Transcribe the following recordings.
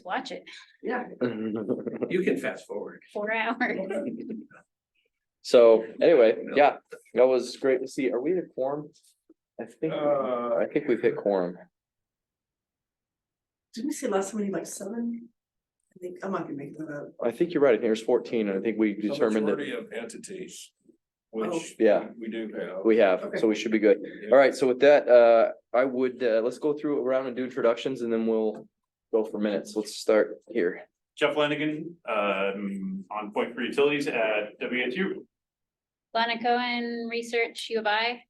Watch it. Yeah. You can fast forward. 4 hours. So anyway, yeah, that was great to see. Are we at quorum? I think we've hit quorum. Didn't we say last time we need like 7? I think I might be making that up. I think you're right. I think there's 14, and I think we determined that Majority of entities, Oh. which Yeah. we do have. we have, Okay. so we should be good. All right, so with that, I would, let's go through around and do introductions, and then we'll go for minutes. Let's start here. Jeff Lanigan, on point for utilities at WSU. Lana Cohen, Research, U of I.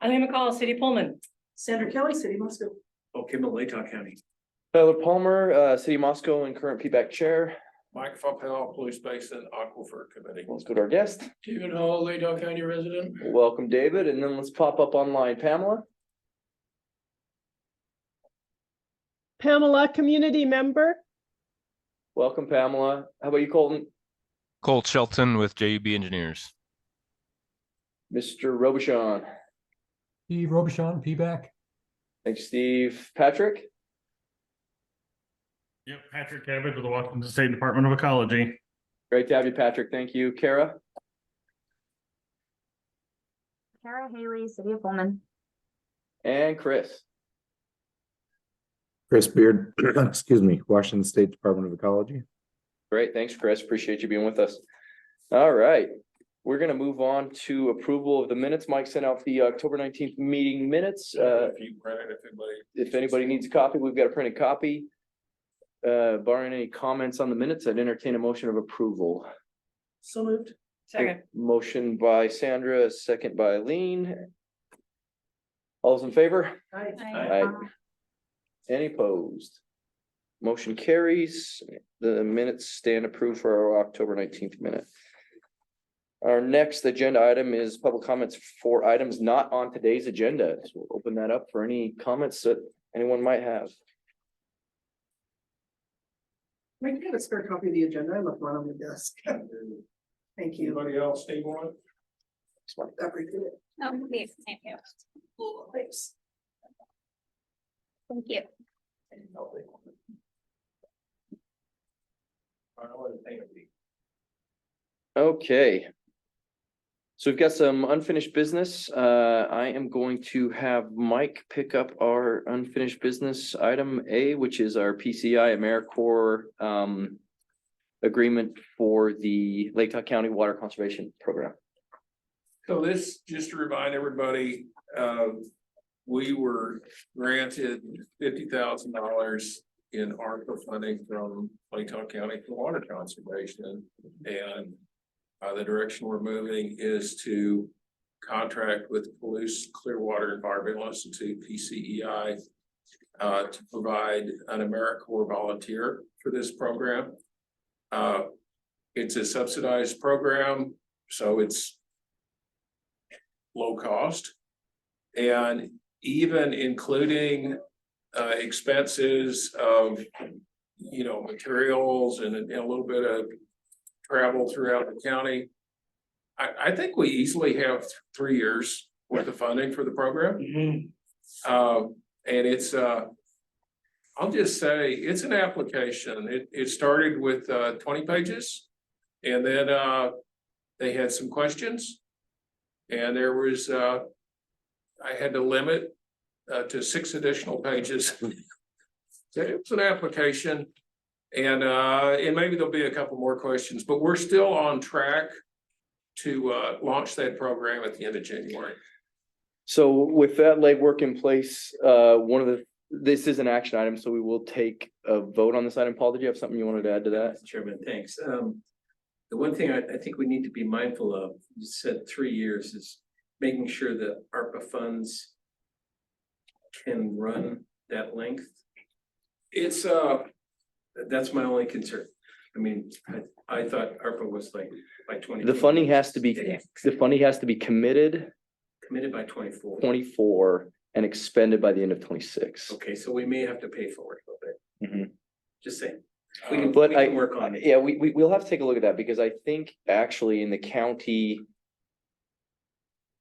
Eileen McCall, City Pullman. Sandra Kelly, City Moscow. Okay, Latah County. Tyler Palmer, City of Moscow and current PBAC chair. Mike Fappel, Police Basin Aquifer Committee. Let's go to our guest. Stephen Hall, Latah County resident. Welcome, David, and then let's pop up online. Pamela? Pamela, community member. Welcome, Pamela. How about you, Colton? Colt Shelton with JUB Engineers. Mr. Robichon? Steve Robichon, PBAC. Thanks, Steve. Patrick? Yep, Patrick Cabot with the Washington State Department of Ecology. Great to have you, Patrick. Thank you. Kara? Kara Haley, City of Pullman. And Chris? Chris Beard, excuse me, Washington State Department of Ecology. Great, thanks, Chris. Appreciate you being with us. All right, we're gonna move on to approval of the minutes. Mike sent out the October 19th meeting minutes. If anybody needs a copy, we've got a printed copy. Barring any comments on the minutes, I'd entertain a motion of approval. So moved. Second. Motion by Sandra, second by Lean. All those in favor? Hi. Aye. Any opposed? Motion carries. The minutes stand approved for our October 19th minute. Our next agenda item is public comments for items not on today's agenda. So we'll open that up for any comments that anyone might have. Mike, you got a spare copy of the agenda? I left one on the desk. Thank you. Anybody else need one? Everything. Oh, yes, thank you. Thanks. Thank you. Okay. So we've got some unfinished business. I am going to have Mike pick up our unfinished business item A, which is our PCI AmeriCorps agreement for the Latah County Water Conservation Program. So this, just to remind everybody, we were granted $50,000 in ARPA funding from Latah County for water conservation. And the direction we're moving is to contract with Palouse Clearwater Environmental Institute, PCEI, to provide an AmeriCorps volunteer for this program. It's a subsidized program, so it's low cost. And even including expenses of, materials and a little bit of travel throughout the county, I think we easily have 3 years worth of funding for the program. And it's, I'll just say, it's an application. It started with 20 pages, and then they had some questions, and there was, I had to limit to 6 additional pages. So it was an application, and maybe there'll be a couple more questions, but we're still on track to launch that program at the end of January. So with that legwork in place, this is an action item, so we will take a vote on this item. Paul, did you have something you wanted to add to that? Chairman, thanks. The one thing I think we need to be mindful of, you said 3 years, is making sure that ARPA funds can run that length. It's That's my only concern. I mean, I thought ARPA was like by 20. The funding has to be committed Committed by 24. 24 and expended by the end of 26. Okay, so we may have to pay for it a little bit. Just saying. We can work on it. Yeah, we'll have to take a look at that, because I think actually in the county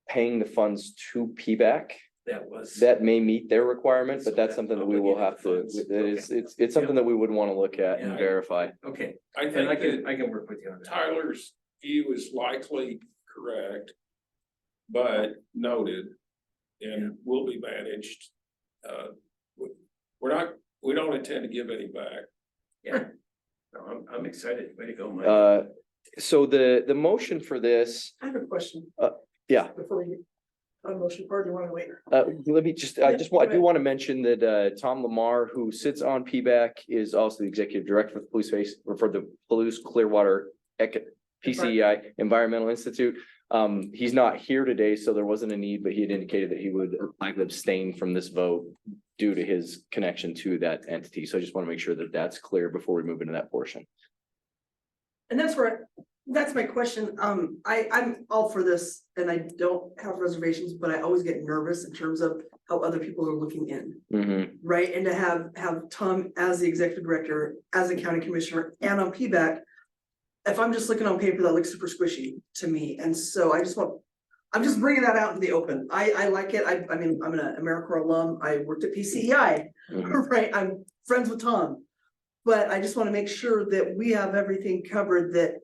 paying the funds to PBAC, that was. That may meet their requirement, but that's something that we will have to, Funds. it's something that we would want to look at and Yeah. verify. Okay, I and think I that can work with you on that. Tyler's view is likely correct, but noted and will be managed. We don't intend to give any back. Yeah, no, I'm excited. Way to go, Mike. So the motion for this, I have a question. yeah. Before we, on motion part, do you want to wait? Let me just, I do want to mention that, Tom Lamar, who sits on PBAC, is also the executive director for the police face, or for the Palouse Clearwater PCEI Environmental Institute. He's not here today, so there wasn't a need, but he had indicated that he would likely abstain from this vote due to his connection to that entity. So I just want to make sure that that's clear before we move into that portion. And that's my question. I'm all for this and I don't have reservations, but I always get nervous in terms of how other people are looking in. Mm-hmm. Right, and to have Tom as the executive director, as a county commissioner and on PBAC. If I'm just looking on paper, that looks super squishy to me, and so I'm just bringing that out in the open. I like it, I mean, I'm an AmeriCorps alum, I worked at PCEI, right, I'm friends with Tom. But I just wanna make sure that we have everything covered, that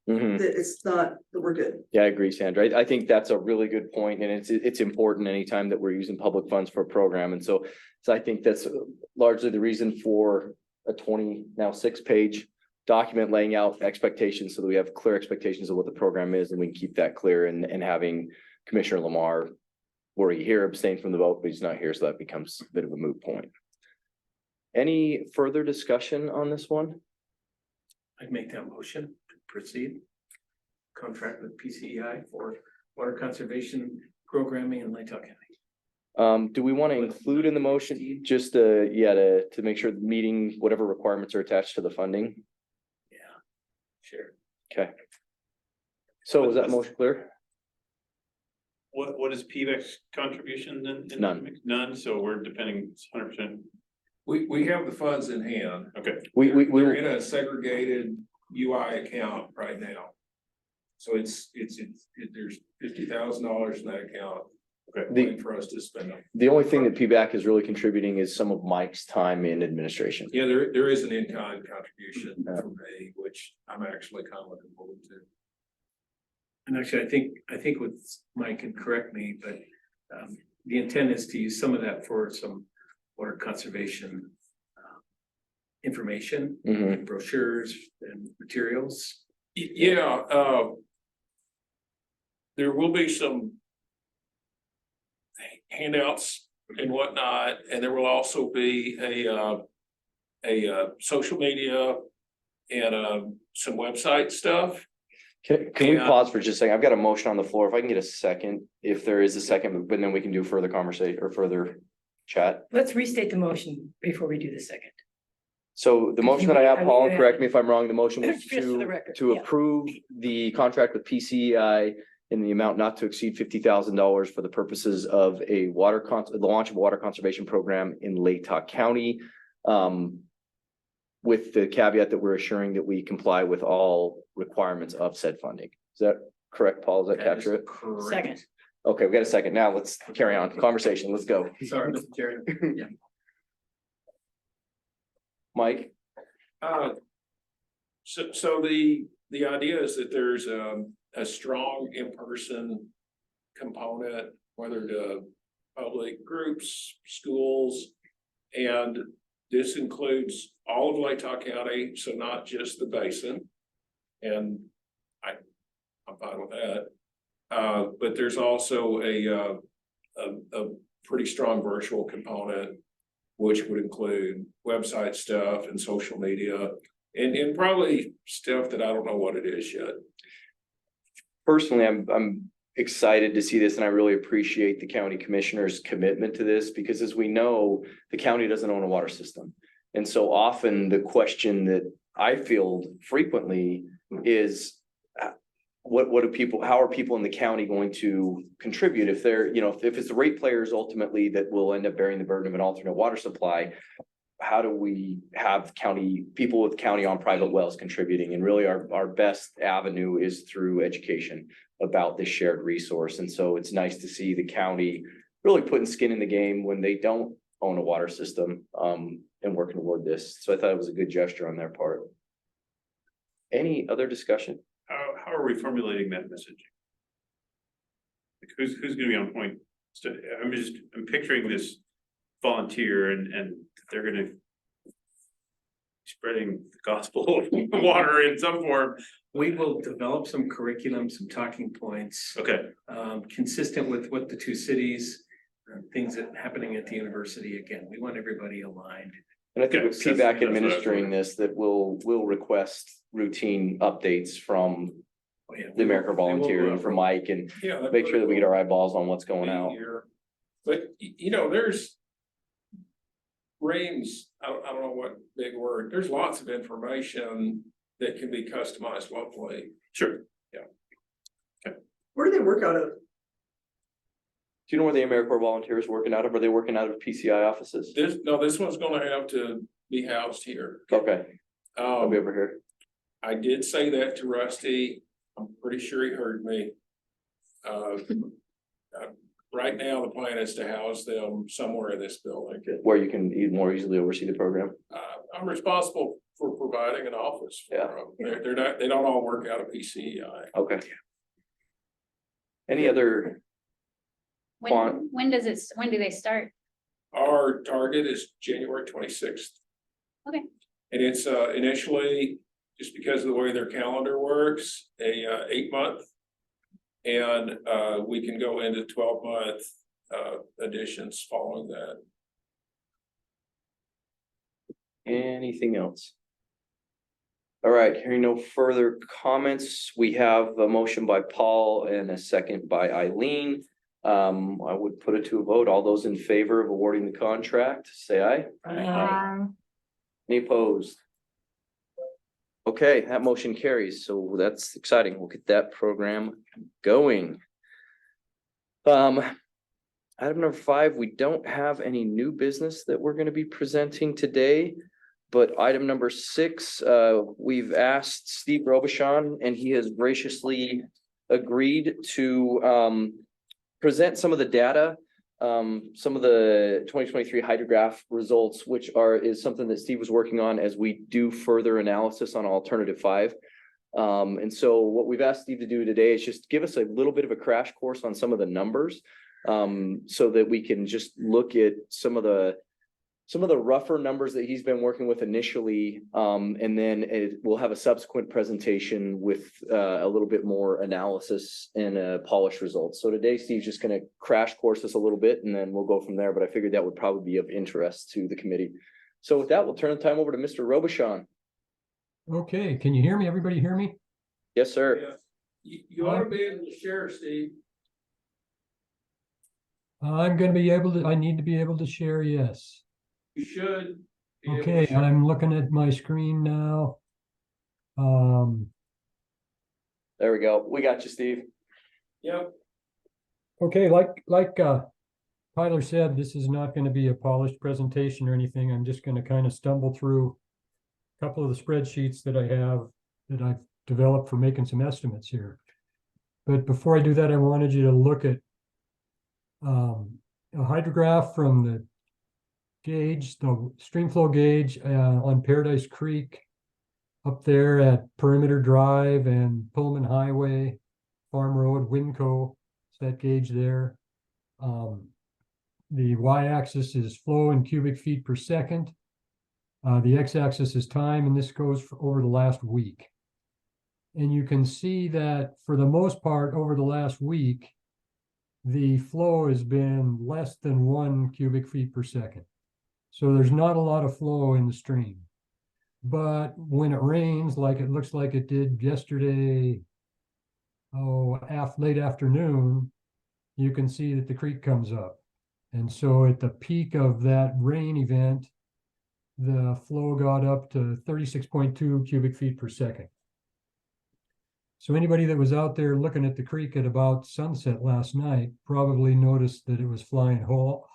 that it's not, that we're good. Yeah, I agree, Sandra. I think that's a really good point, and it's important anytime that we're using public funds for a program. And so I think that's largely the reason for a 6-page document laying out expectations so that we have clear expectations of what the program is and we can keep that clear, and having Commissioner Lamar, were he here, abstain from the vote, but he's not here, so that becomes a bit of a moot point. Any further discussion on this one? I'd make that motion to proceed. Contract with PCEI for water conservation programming in Latah County. Do we want to include in the motion just to make sure the meeting, whatever requirements are attached to the funding? Yeah, sure. Okay. So is that motion clear? What is PBAC's contribution then? None. None, so we're depending 100%. We have the funds in hand. Okay. We're in a segregated UI account right now. So there's $50,000 in that account. Okay. Waiting for us to spend them. The only thing that PBAC is really contributing is some of Mike's time in administration. Yeah, there is an in-kind contribution from me, which I'm actually kind of looking forward to. And actually, I think with Mike can correct me, but the intent is to use some of that for some water conservation information, brochures and materials. Yeah, there will be some handouts and whatnot, and there will also be a social media and some website stuff. Can we pause for just a second? I've got a motion on the floor. If I can get a second, if there is a second, but then we can do further conversation or further chat. Let's restate the motion before we do the second. So the motion that I have, Paul, and correct me if I'm wrong, the motion was Just for the record, to yeah. approve the contract with PCEI in the amount not to exceed $50,000 for the purposes of the launch of a water conservation program in Latah County. With the caveat that we're assuring that we comply with all requirements of said funding. Is that correct, Paul? Does that capture it? Correct. Second. Okay, we got a second. Now let's carry on. Conversation. Let's go. Sorry, Mr. Chairman. Yeah. Mike? So the idea is that there's a strong in-person component, whether to public groups, schools, and this includes all of Latah County, so not just the basin. And I'm fine with that. But there's also a pretty strong virtual component, which would include website stuff and social media and probably stuff that I don't know what it is yet. Personally, I'm excited to see this, and I really appreciate the county commissioner's commitment to this, because as we know, the county doesn't own a water system. And so often the question that I field frequently is, how are people in the county going to contribute if they're, if it's the rate players ultimately that will end up bearing the burden of an alternate water supply? How do we have people with county on private wells contributing? And really our best avenue is through education about this shared resource. And so it's nice to see the county really putting skin in the game when they don't own a water system, and working toward this. So I thought it was a good gesture on their part. Any other discussion? How are we formulating that message? Like who's gonna be on point? So I'm picturing this volunteer and they're gonna spreading the gospel of water in some form. We will develop some curriculum, some talking points. Okay, Consistent with what the two cities, things that happening at the university. Again, we want everybody aligned. And I think Okay, with that's- PBAC that's what I was administering wondering. this, that we'll request routine updates from Oh, yeah, the American we will go Volunteer and out from for- Mike and Yeah. make sure that we get our eyeballs on what's going out. But you know, there's. Reams, I don't know what big word, there's lots of information that can be customized locally. sure. Where do they work out of? Do you know where the AmeriCorps Volunteer is working out of? Are they working out of PCI offices? This one's gonna have to be housed here. Okay, I'll be Um, over here. I did say that to Rusty, I'm pretty sure he heard me. Right now, the plan is to house them somewhere in this building. Where you can more easily oversee the program. I'm responsible for providing an office for Yeah. them. They're not, they don't all work out of PCEI. Okay. Any other, Quan- When do they start? Our target is January 26th. Okay. And it's initially, just because of the way their calendar works, a 8-month. And we can go into 12-month additions following that. anything else? All right, hearing no further comments, we have a motion by Paul and a second by Eileen. I would put it to a vote. All those in favor of awarding the contract, say aye. Any opposed? Okay, that motion carries, so that's exciting. We'll get that program going. Item number 5, we don't have any new business that we're gonna be presenting today. But item number 6, we've asked Steve Robichon, and he has graciously agreed to present some of the data, some of the 2023 hydrograph results, which is something that Steve was working on as we do further analysis on alternative 5. And so what we've asked Steve to do today is just give us a little bit of a crash course on some of the numbers, so that we can just look at some of the rougher numbers that he's been working with initially, and then we'll have a subsequent presentation with a little bit more analysis and polished results. So today, Steve's just gonna crash course us a little bit, and then we'll go from there, but I figured that would probably be of interest to the committee. So with that, we'll turn the time over to Mr. Robichon. Okay, can you hear me? Everybody hear me? Yes, sir. You ought to be able to share, Steve. I'm gonna be able to, I need to be able to share, yes. You should. be able to Okay, share. I'm looking at my screen now. There we go. We got you, Steve. Yep. Okay, like Tyler said, this is not gonna be a polished presentation or anything. I'm just gonna kind of stumble through a couple of the spreadsheets that I have that I've developed for making some estimates here. But before I do that, I wanted you to look at a hydrograph from the gauge, the stream flow gauge on Paradise Creek up there at Perimeter Drive and Pullman Highway, Farm Road, Winco, it's that gauge there. The y-axis is flow in cubic feet per second. The x-axis is time, and this goes for over the last week. And you can see that for the most part, over the last week, the flow has been less than 1 cubic feet per second. So there's not a lot of flow in the stream. But when it rains, like it looks like it did yesterday, late afternoon, you can see that the creek comes up. And so at the peak of that rain event, the flow got up to 36.2 cubic feet per second. So anybody that was out there looking at the creek at about sunset last night probably noticed that it was flying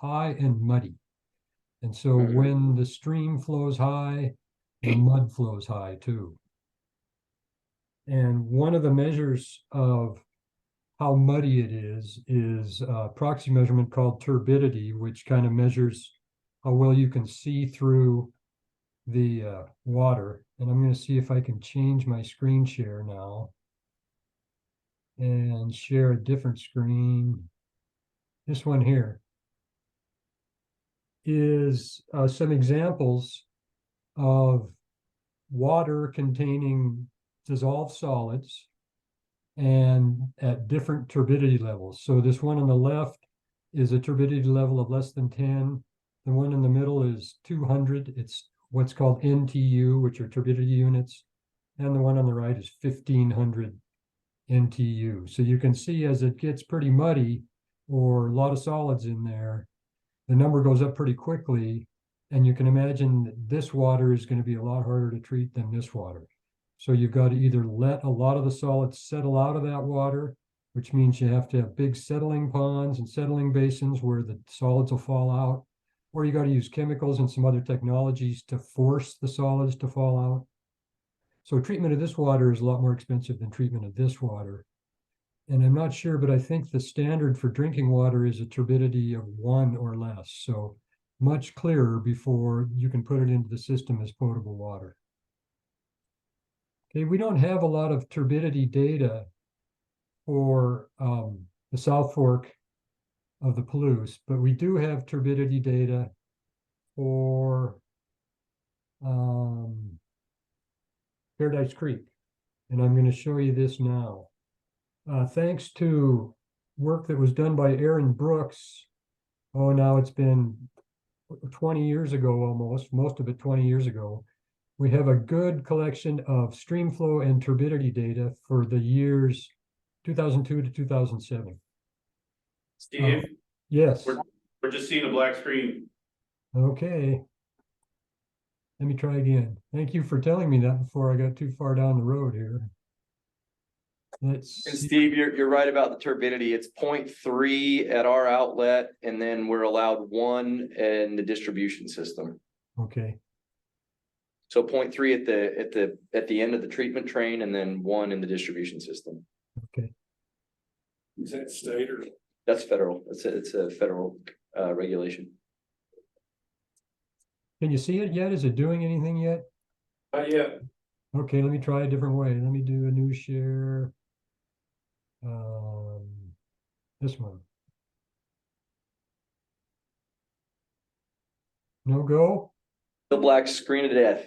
high and muddy. And so when the stream flows high, the mud flows high too. And one of the measures of how muddy it is a proxy measurement called turbidity, which kind of measures how well you can see through the water. And I'm going to see if I can change my screen share now and share a different screen. This one here is some examples of water containing dissolved solids and at different turbidity levels. So this one on the left is a turbidity level of less than 10. The one in the middle is 200. It's what's called NTU, which are turbidity units. And the one on the right is 1500 NTU. So you can see as it gets pretty muddy or a lot of solids in there, the number goes up pretty quickly. And you can imagine that this water is going to be a lot harder to treat than this water. So you've got to either let a lot of the solids settle out of that water, which means you have to have big settling ponds and settling basins where the solids will fall out, or you got to use chemicals and some other technologies to force the solids to fall out. So treatment of this water is a lot more expensive than treatment of this water. And I'm not sure, but I think the standard for drinking water is a turbidity of 1 or less. So much clearer before you can put it into the system as potable water. Okay, we don't have a lot of turbidity data for the South Fork of the Palouse, but we do have turbidity data for Paradise Creek. And I'm going to show you this now. Thanks to work that was done by Aaron Brooks, now it's been 20 years ago almost, most of it 20 years ago. We have a good collection of stream flow and turbidity data for the years 2002 to 2007. Steve, Yes. we're just seeing a black screen. Okay. Let me try again. Thank you for telling me that before I got too far down the road here. Let's And see. Steve, you're right about the turbidity. It's 0.3 at our outlet, and then we're allowed 1 in the distribution system. Okay. So 0.3 at the end of the treatment train, and then 1 in the distribution system. Okay. Is that state or? That's federal. It's a federal regulation. Can you see it yet? Is it doing anything yet? Yeah. Okay, let me try a different way. Let me do a new share. This one. No go? The black screen of death.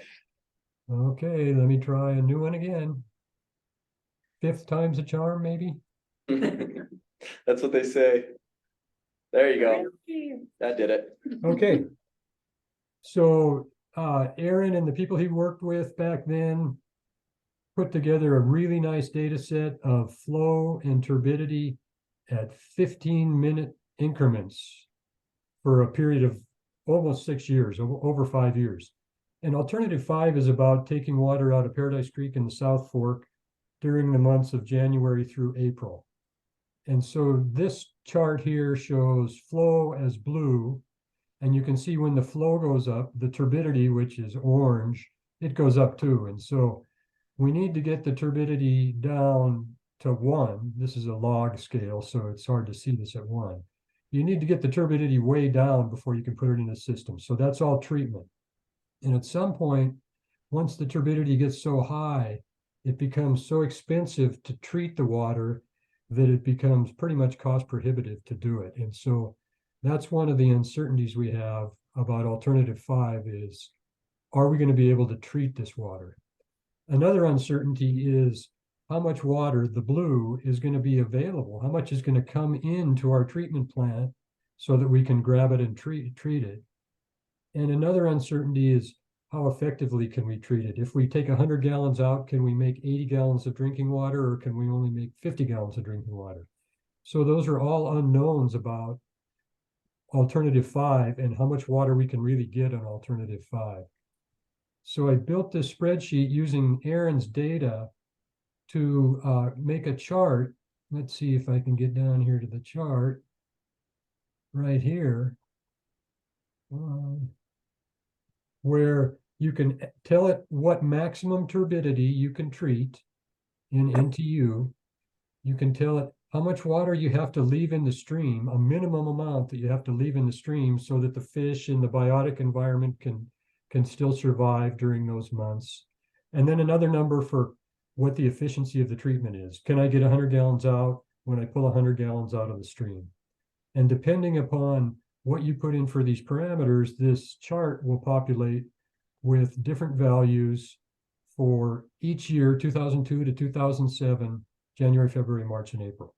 Okay, let me try a new one again. 5th time's a charm, maybe? That's what they say. There you go. That did it. Okay. So Aaron and the people he worked with back then put together a really nice data set of flow and turbidity at 15-minute increments for a period of almost 6 years, over 5 years. And alternative 5 is about taking water out of Paradise Creek in the South Fork during the months of January through April. And so this chart here shows flow as blue, and you can see when the flow goes up, the turbidity, which is orange, it goes up too. And so we need to get the turbidity down to 1. This is a log scale, so it's hard to see this at 1. You need to get the turbidity way down before you can put it in the system. So that's all treatment. And at some point, once the turbidity gets so high, it becomes so expensive to treat the water that it becomes pretty much cost prohibitive to do it. And so that's one of the uncertainties we have about alternative 5 is, are we going to be able to treat this water? Another uncertainty is how much water, the blue, is going to be available. How much is going to come into our treatment plant so that we can grab it and treat it. And another uncertainty is how effectively can we treat it? If we take 100 gallons out, can we make 80 gallons of drinking water, or can we only make 50 gallons of drinking water? So those are all unknowns about alternative 5 and how much water we can really get on alternative 5. So I built this spreadsheet using Aaron's data to make a chart. Let's see if I can get down here to the chart right here, where you can tell it what maximum turbidity you can treat in NTU. You can tell it how much water you have to leave in the stream, a minimum amount that you have to leave in the stream so that the fish in the biotic environment can still survive during those months. And then another number for what the efficiency of the treatment is. Can I get 100 gallons out when I pull 100 gallons out of the stream? And depending upon what you put in for these parameters, this chart will populate with different values for each year, 2002 to 2007, January, February, March, and April.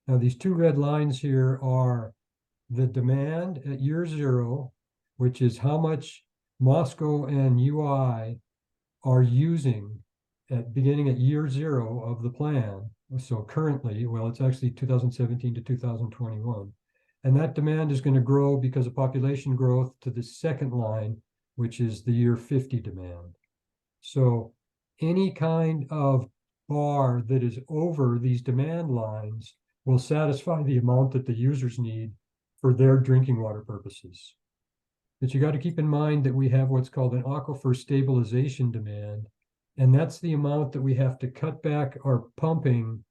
Now, these two red lines here are the demand at year 0, which is how much Moscow and UI are using beginning at year 0 of the plan. So currently, well, it's actually 2017 to 2021. And that demand is going to grow because of population growth to the second line, which is the year 50 demand. So any kind of bar that is over these demand lines will satisfy the amount that the users need for their drinking water purposes. But you got to keep in mind that we have what's called an aquifer stabilization demand, and that's the amount that we have to cut back our pumping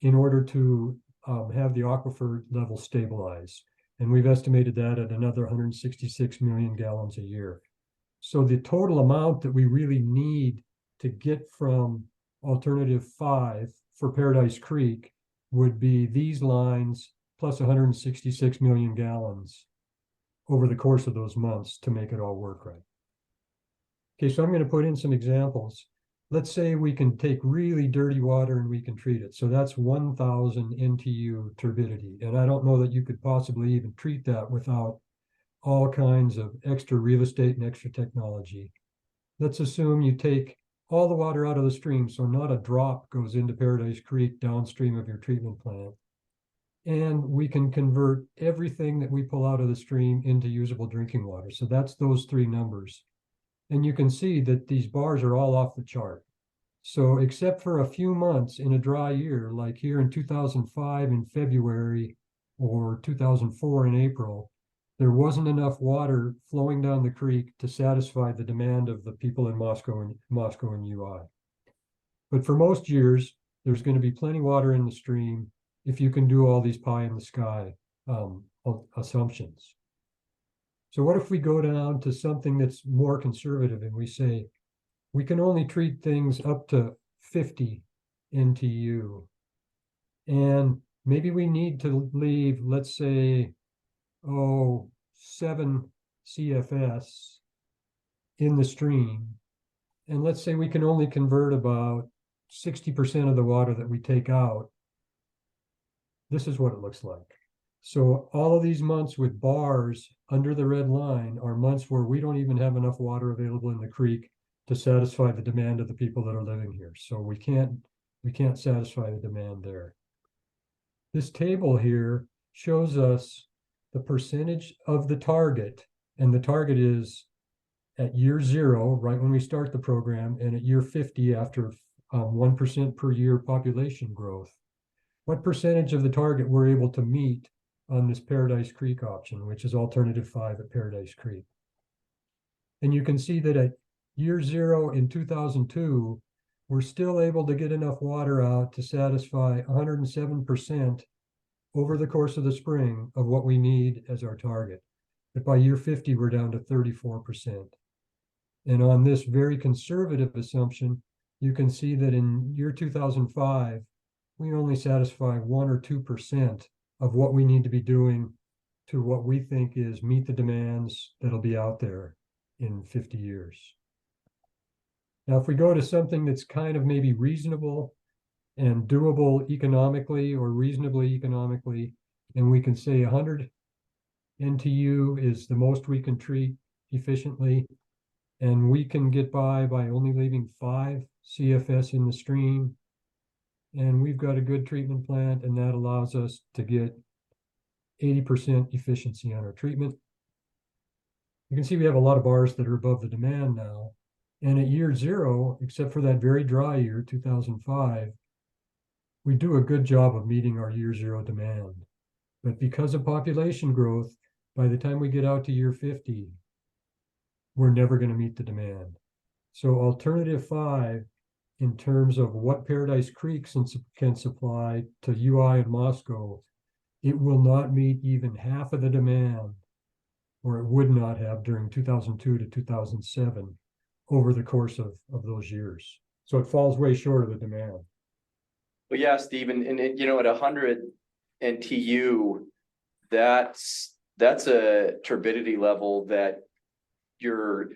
in order to have the aquifer level stabilize. And we've estimated that at another 166 million gallons a year. So the total amount that we really need to get from alternative 5 for Paradise Creek would be these lines plus 166 million gallons over the course of those months to make it all work right. Okay, so I'm going to put in some examples. Let's say we can take really dirty water and we can treat it. So that's 1,000 NTU turbidity. And I don't know that you could possibly even treat that without all kinds of extra real estate and extra technology. Let's assume you take all the water out of the stream, so not a drop goes into Paradise Creek downstream of your treatment plant. And we can convert everything that we pull out of the stream into usable drinking water. So that's those 3 numbers. And you can see that these bars are all off the chart. So except for a few months in a dry year, like here in 2005 in February or 2004 in April, there wasn't enough water flowing down the creek to satisfy the demand of the people in Moscow and UI. But for most years, there's going to be plenty of water in the stream if you can do all these pie in the sky assumptions. So what if we go down to something that's more conservative and we say, we can only treat things up to 50 NTU. And maybe we need to leave, let's say, 7 CFS in the stream. And let's say we can only convert about 60% of the water that we take out. This is what it looks like. So all of these months with bars under the red line are months where we don't even have enough water available in the creek to satisfy the demand of the people that are living here. So we can't satisfy the demand there. This table here shows us the percentage of the target, and the target is at year 0, right when we start the program, and at year 50 after 1% per year population growth. What percentage of the target we're able to meet on this Paradise Creek option, which is alternative 5 at Paradise Creek. And you can see that at year 0 in 2002, we're still able to get enough water out to satisfy 107% over the course of the spring of what we need as our target. But by year 50, we're down to 34%. And on this very conservative assumption, you can see that in year 2005, we only satisfy 1 or 2% of what we need to be doing to what we think is meet the demands that'll be out there in 50 years. Now, if we go to something that's kind of maybe reasonable and doable economically or reasonably economically, and we can say 100 NTU is the most we can treat efficiently, and we can get by only leaving 5 CFS in the stream, and we've got a good treatment plant, and that allows us to get 80% efficiency on our treatment. You can see we have a lot of bars that are above the demand now. And at year 0, except for that very dry year, 2005, we do a good job of meeting our year 0 demand. But because of population growth, by the time we get out to year 50, we're never going to meet the demand. So alternative 5 in terms of what Paradise Creek can supply to UI and Moscow, it will not meet even half of the demand, or it would not have during 2002 to 2007 over the course of those years. So it falls way short of the demand. Well, yeah, Steve, and you know, at 100 NTU, that's a turbidity level that you're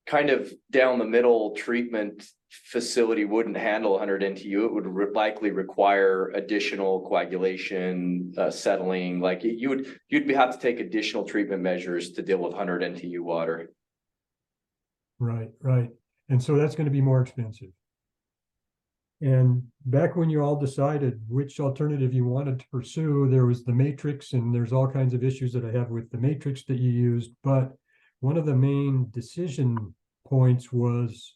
kind of down the middle treatment facility wouldn't handle 100 NTU. It would likely require additional coagulation, settling. Like you'd have to take additional treatment measures to deal with 100 NTU water. Right, right. And so that's going to be more expensive. And back when you all decided which alternative you wanted to pursue, there was the matrix, and there's all kinds of issues that I have with the matrix that you used. But one of the main decision points was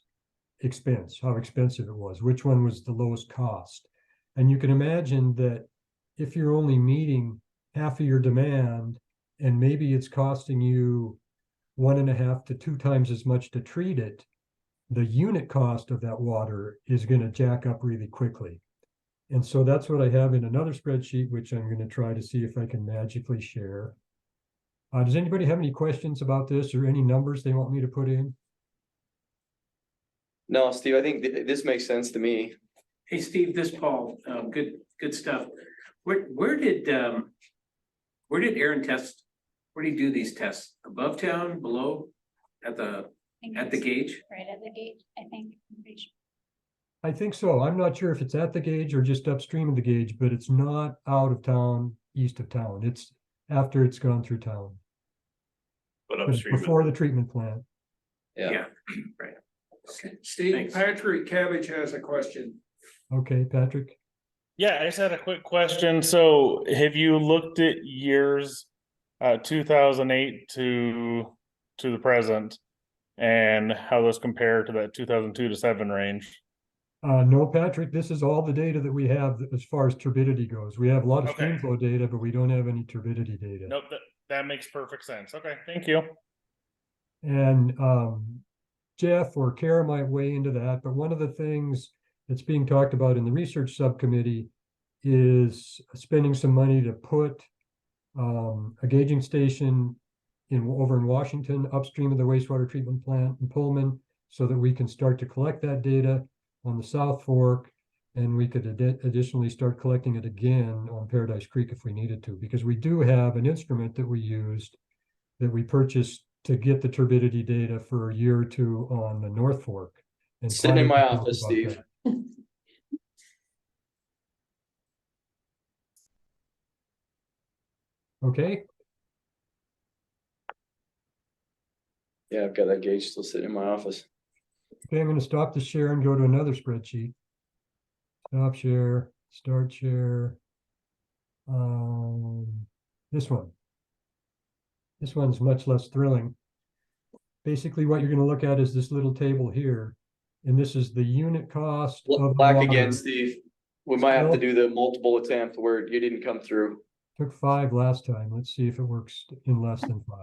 expense, how expensive it was, which one was the lowest cost. And you can imagine that if you're only meeting half of your demand, and maybe it's costing you 1.5 to 2 times as much to treat it, the unit cost of that water is going to jack up really quickly. And so that's what I have in another spreadsheet, which I'm going to try to see if I can magically share. Does anybody have any questions about this or any numbers they want me to put in? No, Steve, I think this makes sense to me. Hey, Steve, this is Paul, good stuff. Where did Aaron test? Where do you do these tests? Above town, below, at the gauge? Right at the gauge, I think. I think so. I'm not sure if it's at the gauge or just upstream of the gauge, but it's not out of town, east of town. It's after it's gone through town. But But it's upstream. before the treatment plant. Yeah, right. Steve, Thanks. Patrick Cabbage has a question. Okay, Patrick. Yeah, I just had a quick question. So have you looked at years 2008 to the present and how those compare to that 2002 to 7 range? No, Patrick, this is all the data that we have as far as turbidity goes. We have a lot of Okay. stream flow data, but we don't have any turbidity data. Nope, that makes perfect sense. Okay, thank you. And Jeff or Kara might weigh into that, but one of the things that's being talked about in the research subcommittee is spending some money to put a gauging station over in Washington, upstream of the wastewater treatment plant in Pullman, so that we can start to collect that data on the South Fork, and we could additionally start collecting it again on Paradise Creek if we needed to, because we do have an instrument that we used that we purchased to get the turbidity data for a year or two on the North Fork. And Sitting in Clyde my can talk office, about Steve. that. Okay, Yeah, I've got that gauge still sitting in my office. okay, I'm going to stop the share and go to another spreadsheet. Stop share, start share. This one. This one's much less thrilling. Basically, what you're going to look at is this little table here, and this is the unit cost of Black water. again, Steve. We might have to do the multiple attempt where you didn't come through. Took 5 last time. Let's see if it works in less than 5.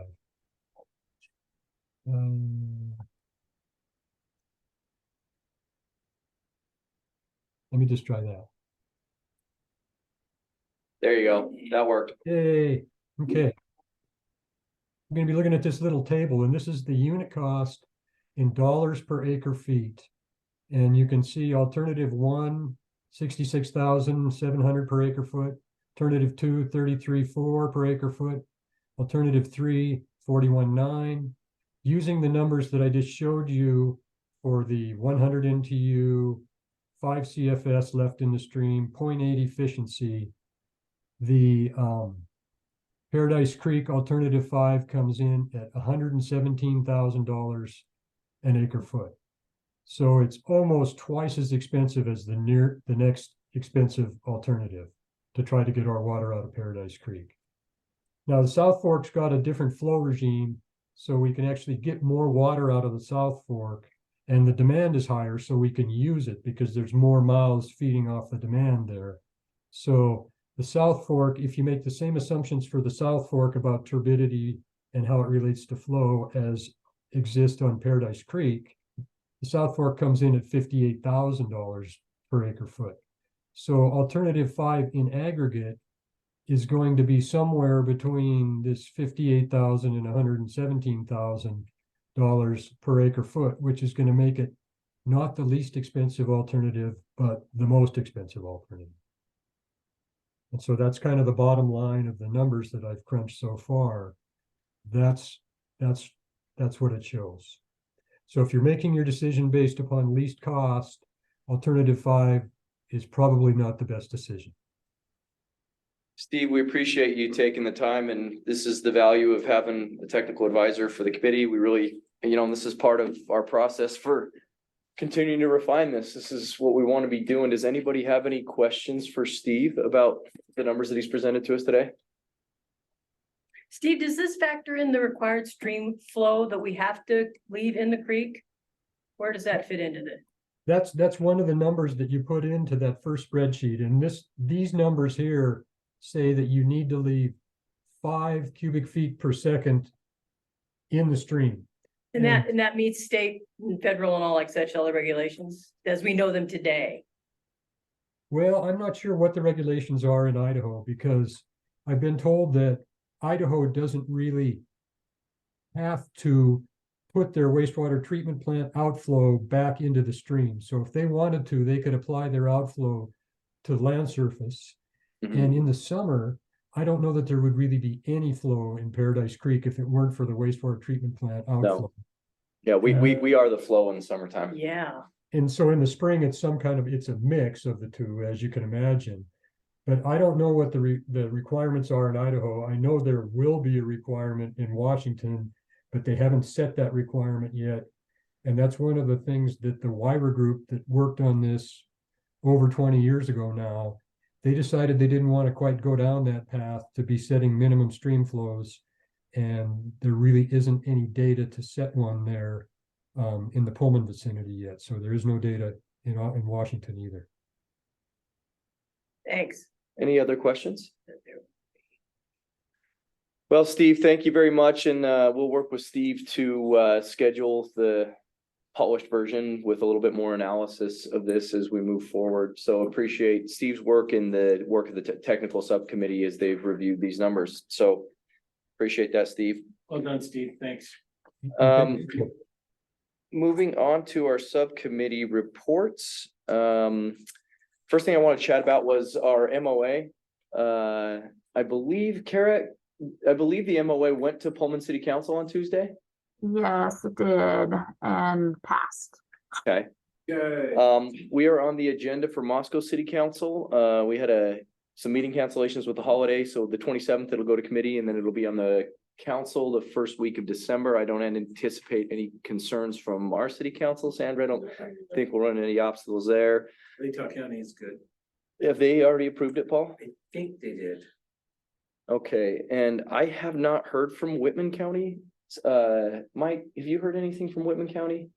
Let me just try that. There you go. That worked. Yay. Okay. I'm going to be looking at this little table, and this is the unit cost in dollars per acre feet. And you can see alternative 1, 66,700 per acre foot. Alternative 2, 33,400 per acre foot. Alternative 3, 41,900. Using the numbers that I just showed you for the 100 NTU, 5 CFS left in the stream, 0.8 efficiency, the Paradise Creek alternative 5 comes in at $117,000 an acre foot. So it's almost twice as expensive as the next expensive alternative to try to get our water out of Paradise Creek. Now the South Fork's got a different flow regime, so we can actually get more water out of the South Fork, and the demand is higher, so we can use it because there's more mouths feeding off the demand there. So the South Fork, if you make the same assumptions for the South Fork about turbidity and how it relates to flow as exist on Paradise Creek, The South Fork comes in at $58,000 per acre foot. So alternative 5 in aggregate is going to be somewhere between this $58,000 and $117,000 per acre foot, which is going to make it not the least expensive alternative, but the most expensive alternative. And so that's kind of the bottom line of the numbers that I've crunched so far. That's what it shows. So if you're making your decision based upon least cost, alternative 5 is probably not the best decision. Steve, we appreciate you taking the time, and this is the value of having a technical advisor for the committee. We really, this is part of our process for continuing to refine this. This is what we want to be doing. Does anybody have any questions for Steve about the numbers that he's presented to us today? Steve, does this factor in the required stream flow that we have to leave in the creek? Where does that fit into this? That's one of the numbers that you put into that first spreadsheet, and these numbers here say that you need to leave 5 cubic feet per second in the stream. And that meets state and federal and all like such other regulations as we know them today. Well, I'm not sure what the regulations are in Idaho, because I've been told that Idaho doesn't really have to put their wastewater treatment plant outflow back into the stream. So if they wanted to, they could apply their outflow to land surface. And in the summer, I don't know that there would really be any flow in Paradise Creek if it weren't for the wastewater treatment plant outflow. No. Yeah, we are the flow in the summertime. Yeah. And so in the spring, it's a mix of the two, as you can imagine. But I don't know what the requirements are in Idaho. I know there will be a requirement in Washington, but they haven't set that requirement yet. And that's one of the things that the Wyra group that worked on this over 20 years ago now, they decided they didn't want to quite go down that path to be setting minimum stream flows. And there really isn't any data to set one there in the Pullman vicinity yet. So there is no data in Washington either. Thanks. Any other questions? Well, Steve, thank you very much. And we'll work with Steve to schedule the polished version with a little bit more analysis of this as we move forward. So appreciate Steve's work and the work of the technical subcommittee as they've reviewed these numbers. So appreciate that, Steve. Well done, Steve. Thanks. Moving on to our subcommittee reports. First thing I want to chat about was our MOA. I believe, Kara, the MOA went to Pullman City Council on Tuesday. Yes, it did, and passed. Okay. We are on the agenda for Moscow City Council. We had some meeting cancellations with the holiday, so the 27th it'll go to committee, and then it'll be on the council the first week of December. I don't anticipate any concerns from our city council. Sandra, I don't think we'll run into any obstacles there. Latah County is good. Have they already approved it, Paul? I think they did. Okay, and I have not heard from Whitman County. Mike, have you heard anything from Whitman County?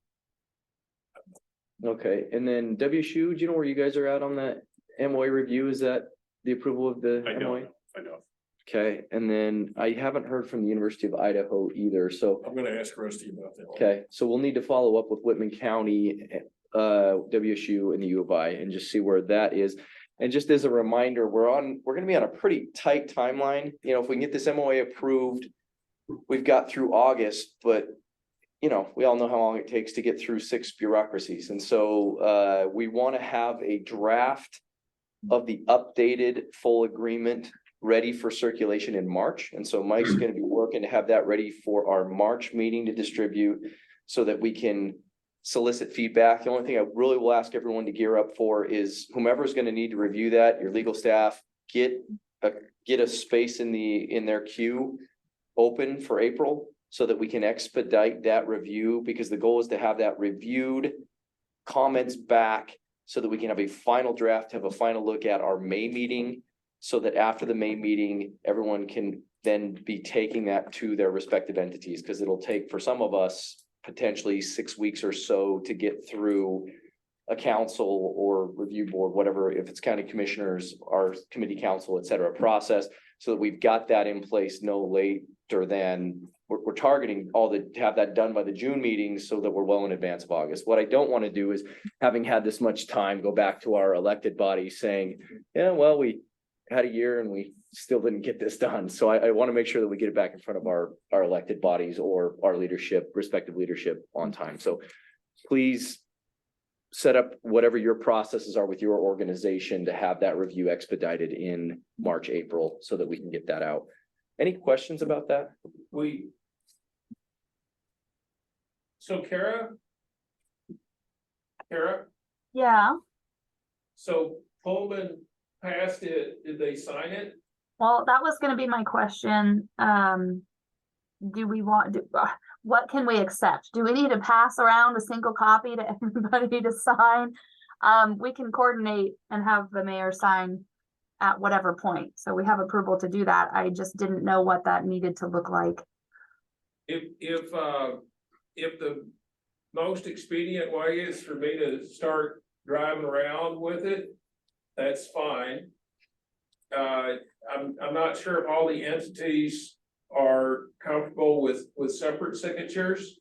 Okay, and then WSU, do you know where you guys are at on that MOA review? Is that the approval of the MOA? I know. Okay, and then I haven't heard from the University of Idaho either, so. I'm gonna ask Rusty about that. Okay, so we'll need to follow up with Whitman County, WSU and the U of I and just see where that is. And just as a reminder, we're gonna be on a pretty tight timeline. If we can get this MOA approved, we've got through August, but we all know how long it takes to get through 6 bureaucracies. And so we want to have a draft of the updated full agreement ready for circulation in March. And so Mike's going to be working to have that ready for our March meeting to distribute so that we can solicit feedback. The only thing I really will ask everyone to gear up for is whomever's going to need to review that, your legal staff, get a space in their queue open for April so that we can expedite that review, because the goal is to have that reviewed, comments back, so that we can have a final draft, have a final look at our May meeting, so that after the May meeting, everyone can then be taking that to their respective entities, because it'll take for some of us potentially 6 weeks or so to get through a council or review board, whatever, if it's county commissioners, our committee council, et cetera, process, so that we've got that in place no later than we're targeting to have that done by the June meetings so that we're well in advance of August. What I don't want to do is, having had this much time, go back to our elected body saying, yeah, well, we had a year and we still didn't get this done. So I want to make sure that we get it back in front of our elected bodies or our leadership, respective leadership on time. So please set up whatever your processes are with your organization to have that review expedited in March, April, so that we can get that out. Any questions about that? So Kara, Yeah, so Pullman passed it, did they sign it? well, that was gonna be my question. Do we want, what can we accept? Do we need to pass around a single copy to everybody to sign? We can coordinate and have the mayor sign at whatever point. So we have approval to do that. I just didn't know what that needed to look like. If the most expedient way is for me to start driving around with it, that's fine. I'm not sure if all the entities are comfortable with separate signatures.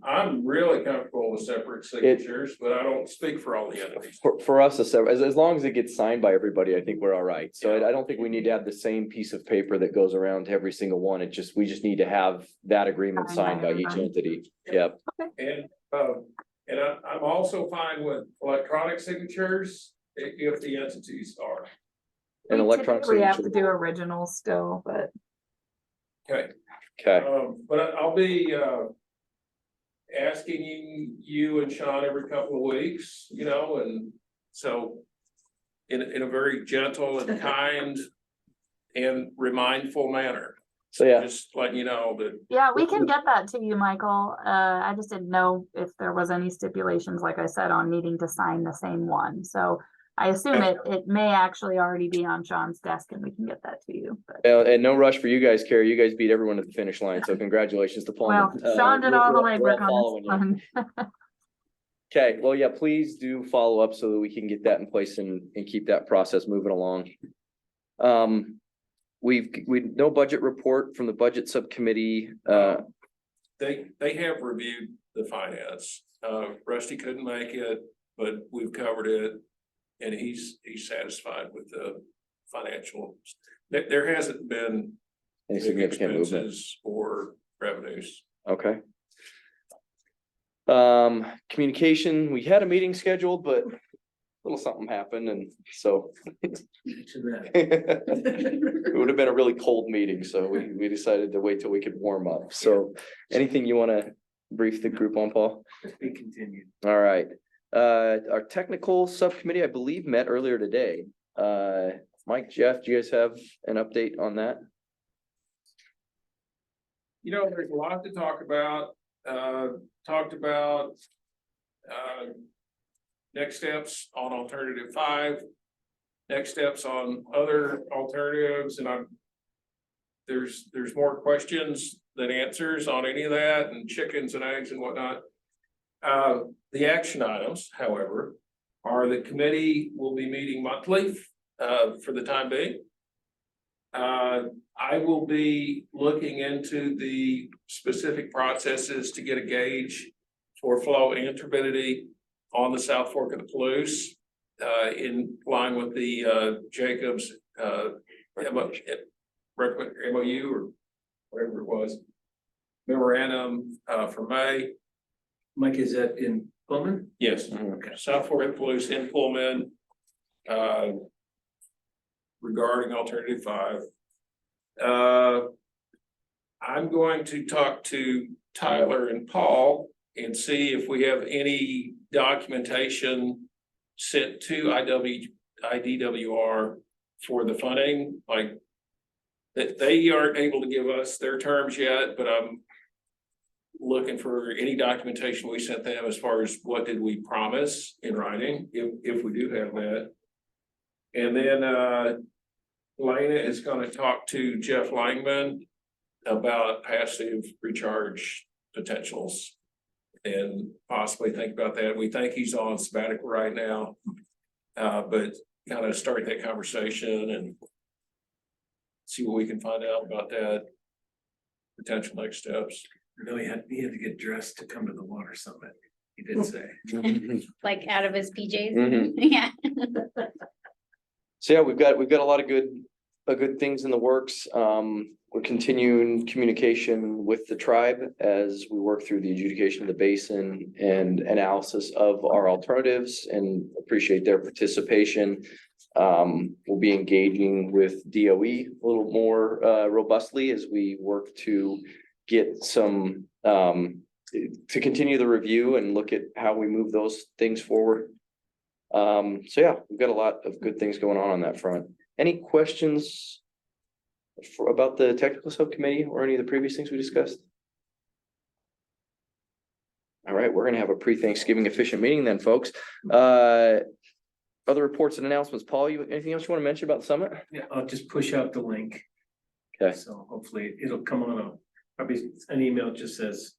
I'm really comfortable with separate signatures, but I don't speak for all the entities. For us, as long as it gets signed by everybody, I think we're all right. So I don't think we need to have the same piece of paper that goes around to every single one. We just need to have that agreement signed by each entity. Yep. And I'm also fine with electronic signatures if the entities are. And electronic We have to signature. do originals still, but Okay. Okay. But I'll be asking you and Sean every couple of weeks, and so in a very gentle and kind and remindful manner. So yeah, Just letting you know that. yeah, we can get that to you, Michael. I just didn't know if there was any stipulations, like I said, on needing to sign the same one. So I assume it may actually already be on Sean's desk and we can get that to you. But and no rush for you guys, Carrie. You guys beat everyone at the finish line. So congratulations to Paul. well, Sean did all the legwork on this one. Okay, well, yeah, please do follow up so that we can get that in place and keep that process moving along. We no budget report from the budget subcommittee. They have reviewed the finance. Rusty couldn't make it, but we've covered it. And he's satisfied with the financial. There hasn't been Any significant movement? expenses or revenues. Okay. Communication, we had a meeting scheduled, but a little something happened, and so it would have been a really cold meeting, so we decided to wait till we could warm up. So anything you want to brief the group on, Paul? Be continued. All right. Our technical subcommittee, I believe, met earlier today. Mike, Jeff, do you guys have an update on that? There's a lot to talk about. Talked about next steps on alternative 5, next steps on other alternatives, and there's more questions than answers on any of that, and chickens and eggs and whatnot. The action items, however, are the committee will be meeting monthly for the time being. I will be looking into the specific processes to get a gauge for flow and turbidity on the South Fork of the Palouse, in line with the Jacobs MOU or whatever it was, memorandum for May. Mike, is that in Pullman? Yes. Okay. South Fork of the Palouse in Pullman, regarding alternative 5. I'm going to talk to Tyler and Paul and see if we have any documentation sent to IDWR for the funding, like that they aren't able to give us their terms yet, but I'm looking for any documentation we sent them as far as what did we promise in writing, if we do have that. And then Lena is going to talk to Jeff Langman about passive recharge potentials and possibly think about that. We think he's on sabbatical right now, but kind of start that conversation and see what we can find out about that. potential next steps. No, he had to get dressed to come to the water summit. He did say. Like out of his PJs? Mhm. Yeah. So yeah, we've got a lot of good things in the works. We're continuing communication with the tribe as we work through the adjudication of the basin and analysis of our alternatives and appreciate their participation. We'll be engaging with DOE a little more robustly as we work to get some to continue the review and look at how we move those things forward. So yeah, we've got a lot of good things going on that front. Any questions about the technical subcommittee or any of the previous things we discussed? All right, we're gonna have a pre-Thanksgiving efficient meeting then, folks. Other reports and announcements. Paul, anything else you want to mention about the summit? Yeah, I'll just push out the link. Okay. So hopefully it'll come on probably an email just says.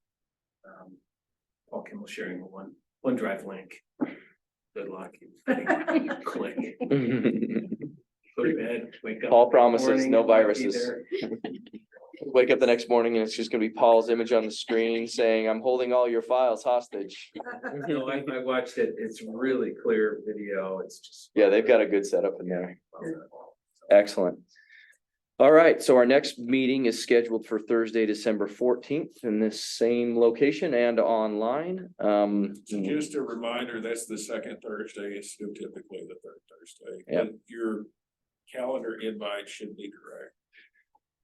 Paul Kimball sharing the OneDrive link. Good luck. Click. Go to bed, wake up. Paul promises morning, no it might be viruses. there. Wake up the next morning and it's just gonna be Paul's image on the screen saying, I'm holding all your files hostage. No, I watched it. It's really clear video. It's just. Yeah, they've got a good setup in there. Excellent. All right, so our next meeting is scheduled for Thursday, December 14th in this same location and online. So just a reminder, that's the second Thursday. It's still typically the third Thursday. Yep. And your calendar invite should be correct.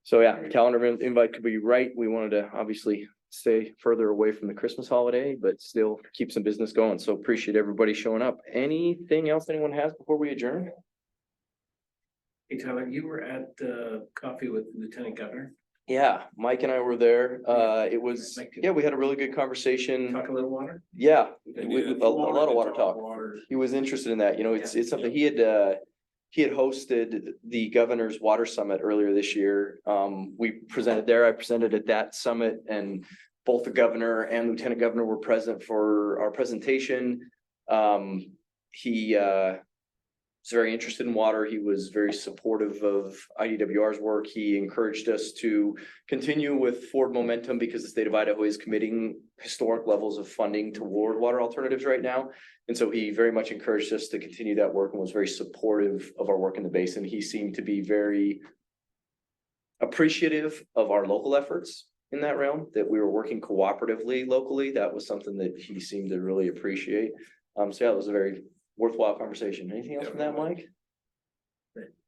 So yeah, calendar invite could be right. We wanted to obviously stay further away from the Christmas holiday, but still keep some business going. So appreciate everybody showing up. Anything else anyone has before we adjourn? Hey Tyler, you were at coffee with Lieutenant Governor. Yeah, Mike and I were there. It was, yeah, we had a really good conversation. Talk a little water. Yeah, And a lot of water talk. Water. He was interested in that, you know, it's something he had hosted the governor's water summit earlier this year. We presented there, I presented at that summit, and both the governor and lieutenant governor were present for our presentation. He was very interested in water. He was very supportive of IDWR's work. He encouraged us to continue with forward momentum because the state of Idaho is committing historic levels of funding toward water alternatives right now. And so he very much encouraged us to continue that work and was very supportive of our work in the basin. He seemed to be very appreciative of our local efforts in that realm, that we were working cooperatively locally. That was something that he seemed to really appreciate. So yeah, it was a very worthwhile conversation. Anything else from that, Mike?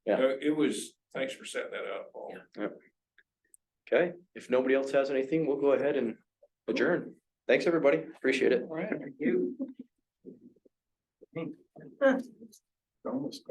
Yeah. It was, thanks for setting that up, Paul. Yeah. Okay, if nobody else has anything, we'll go ahead and adjourn. Thanks, everybody. Appreciate it. All right, thank you. Almost.